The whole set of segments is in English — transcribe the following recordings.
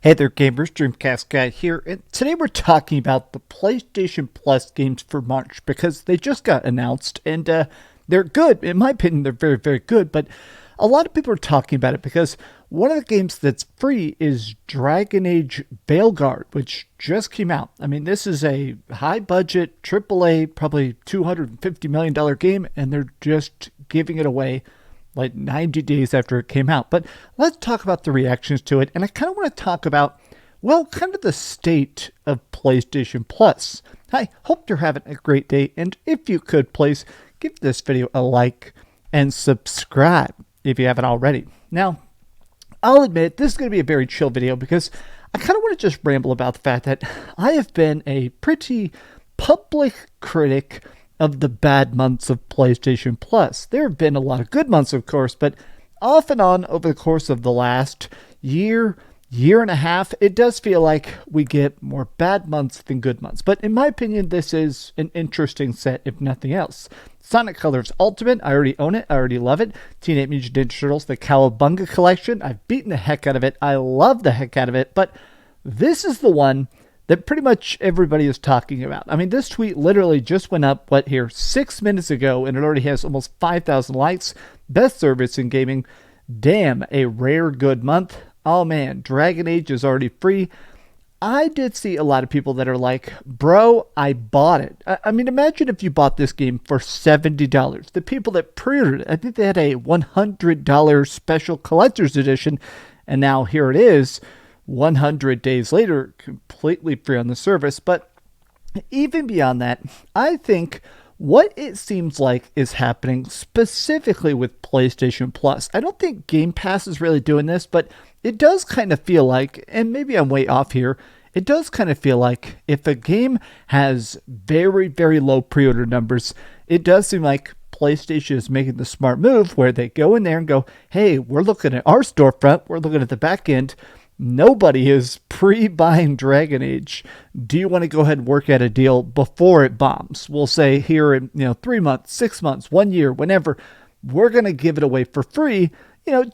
Hey there gamers, DreamcastGuy here, and today we're talking about the PlayStation Plus games for March because they just got announced and they're good. In my opinion, they're very, very good, but a lot of people are talking about it because one of the games that's free is Dragon Age Veilguard, which just came out. I mean, this is a high-budget, AAA, probably $250 million game, and they're just giving it away like 90 days after it came out. But let's talk about the reactions to it. And I kind of want to talk about, well, kind of the state of PlayStation Plus. I hope you're having a great day. And if you could, please give this video a like and subscribe if you haven't already. Now, I'll admit this is going to be a very chill video because I kind of want to just ramble about the fact that I have been a pretty public critic of the bad months of PlayStation Plus. There have been a lot of good months, of course, but off and on over the course of the last year and a half, it does feel like we get more bad months than good months. But in my opinion, this is an interesting set, if nothing else. Sonic Colors Ultimate, I already own it, I already love it. Teenage Mutant Ninja Turtles, the Cowabunga Collection, I've beaten the heck out of it, I love the heck out of it, but this is the one that pretty much everybody is talking about. I mean, this tweet literally just went up, 6 minutes ago, and it already has almost 5,000 likes. Best service in gaming. Damn, a rare good month. Oh man, Dragon Age is already free. I did see a lot of people that are like, bro, I bought it. I mean, imagine if you bought this game for $70. The people that pre-ordered it, I think they had a $100 special collector's edition, and now here it is, 100 days later, completely free on the service. But even beyond that, I think what it seems like is happening specifically with PlayStation Plus, I don't think Game Pass is really doing this, but it does kind of feel like, and maybe I'm way off here, it does kind of feel like if a game has very, very low pre-order numbers, it does seem like PlayStation is making the smart move where they go in there and go, hey, we're looking at our storefront, we're looking at the back end, nobody is pre-buying Dragon Age. Do you want to go ahead and work out a deal before it bombs? We'll say here in 3 months, 6 months, 1 year, whenever, we're going to give it away for free,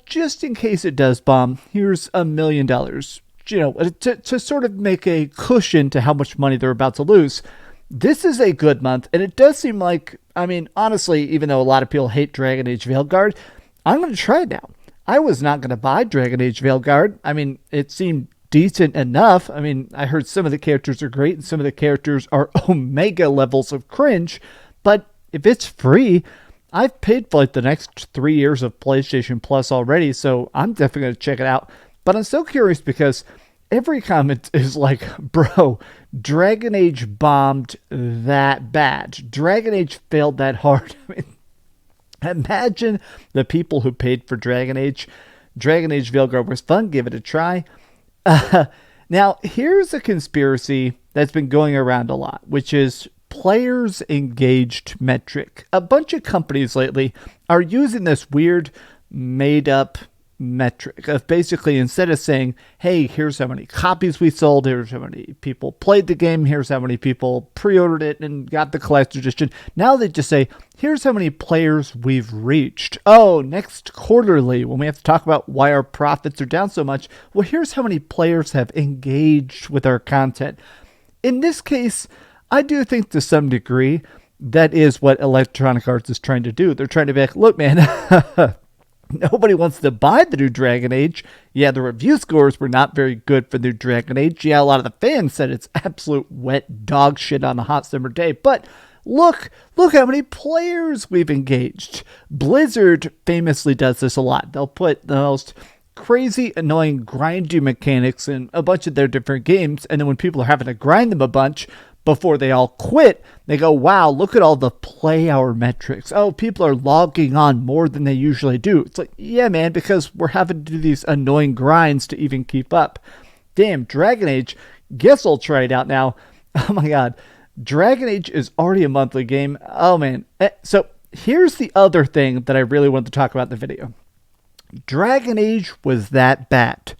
just in case it does bomb. Here's $1 million, to sort of make a cushion to how much money they're about to lose. This is a good month, and it does seem like, I mean, honestly, even though a lot of people hate Dragon Age Veilguard, I'm going to try it now. I was not going to buy Dragon Age Veilguard. I mean, it seemed decent enough. I mean, I heard some of the characters are great and some of the characters are omega levels of cringe. But if it's free, I've paid for like the next 3 years of PlayStation Plus already, so I'm definitely going to check it out. But I'm so curious because every comment is like, bro, Dragon Age bombed that bad. Dragon Age failed that hard. I mean, imagine the people who paid for Dragon Age. Dragon Age Veilguard was fun. Give it a try. Now, here's a conspiracy that's been going around a lot, which is players engaged metric. A bunch of companies lately are using this weird made-up metric of basically, instead of saying, hey, here's how many copies we sold, here's how many people played the game, here's how many people pre-ordered it and got the collector's edition, now they just say, here's how many players we've reached. Oh, next quarterly, when we have to talk about why our profits are down so much, well, here's how many players have engaged with our content. In this case, I do think to some degree that is what Electronic Arts is trying to do. They're trying to be like, look, man, nobody wants to buy the new Dragon Age. Yeah, the review scores were not very good for the new Dragon Age. Yeah, a lot of the fans said it's absolute wet dog shit on a hot summer day. But look how many players we've engaged. Blizzard famously does this a lot. They'll put the most crazy, annoying, grindy mechanics in a bunch of their different games. And then when people are having to grind them a bunch before they all quit, they go, wow, look at all the play hour metrics. Oh, people are logging on more than they usually do. It's like, yeah, man, because we're having to do these annoying grinds to even keep up. Damn, Dragon Age, guess I'll try it out now. Oh my god, Dragon Age is already a monthly game. Oh man. So here's the other thing that I really wanted to talk about in the video. Dragon Age was that bad.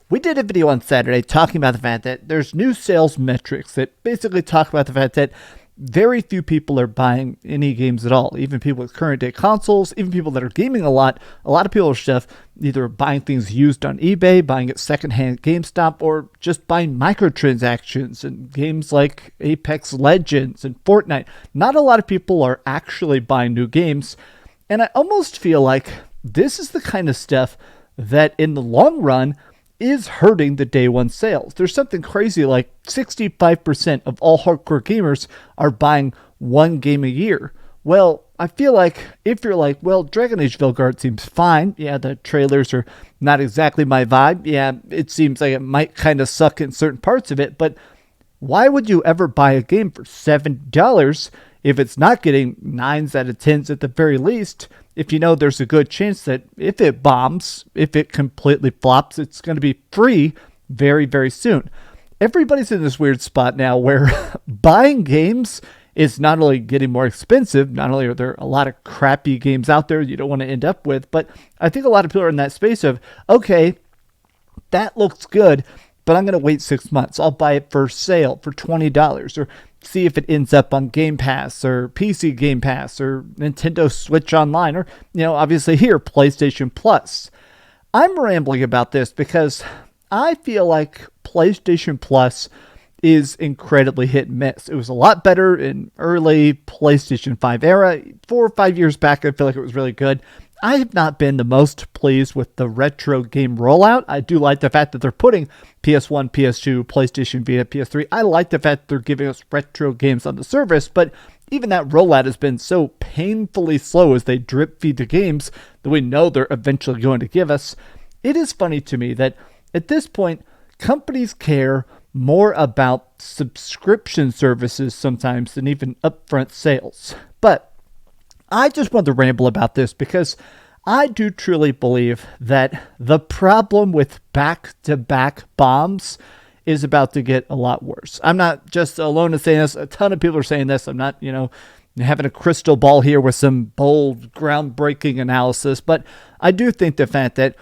We did a video on Saturday talking about the fact that there's new sales metrics that basically talk about the fact that very few people are buying any games at all. Even people with current day consoles, even people that are gaming a lot of people are just either buying things used on eBay, buying it secondhand at GameStop, or just buying microtransactions in games like Apex Legends and Fortnite. Not a lot of people are actually buying new games, and I almost feel like this is the kind of stuff that in the long run is hurting the day one sales. There's something crazy like 65% of all hardcore gamers are buying one game a year. Well, I feel like if you're like, well, Dragon Age Veilguard seems fine. Yeah, the trailers are not exactly my vibe. Yeah, it seems like it might kind of suck in certain parts of it, but why would you ever buy a game for $7 if it's not getting 9s out of 10s at the very least? If you know there's a good chance that if it bombs, if it completely flops, it's going to be free very, very soon. Everybody's in this weird spot now where buying games is not only getting more expensive, not only are there a lot of crappy games out there you don't want to end up with, but I think a lot of people are in that space of, okay, that looks good, but I'm going to wait 6 months. I'll buy it for sale for $20 or see if it ends up on Game Pass or PC Game Pass or Nintendo Switch Online or, obviously here, PlayStation Plus. I'm rambling about this because I feel like PlayStation Plus is incredibly hit and miss. It was a lot better in early PlayStation 5 era. 4 or 5 years back, I feel like it was really good. I have not been the most pleased with the retro game rollout. I do like the fact that they're putting PS1, PS2, PlayStation Vita, PS3. I like the fact that they're giving us retro games on the service, but even that rollout has been so painfully slow as they drip feed the games that we know they're eventually going to give us. It is funny to me that at this point, companies care more about subscription services sometimes than even upfront sales. But I just want to ramble about this because I do truly believe that the problem with back-to-back bombs is about to get a lot worse. I'm not just alone in saying this. A ton of people are saying this. I'm not, having a crystal ball here with some bold, groundbreaking analysis. But I do think the fact that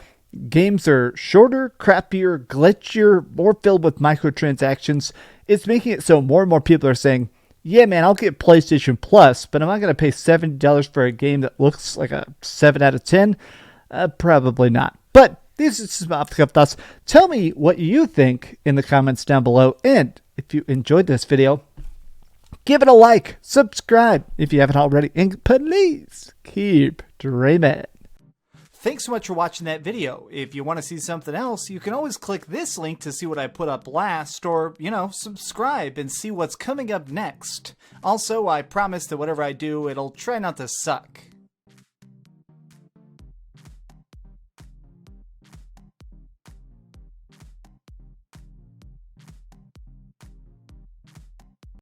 games are shorter, crappier, glitchier, more filled with microtransactions, it's making it so more and more people are saying, yeah, man, I'll get PlayStation Plus, but am I going to pay $70 for a game that looks like a 7 out of 10? Probably not. But these are some off-the-cuff thoughts. Tell me what you think in the comments down below. And if you enjoyed this video, give it a like, subscribe if you haven't already, and please keep dreaming. Thanks so much for watching that video. If you want to see something else, you can always click this link to see what I put up last, or, subscribe and see what's coming up next. Also, I promise that whatever I do, it'll try not to suck.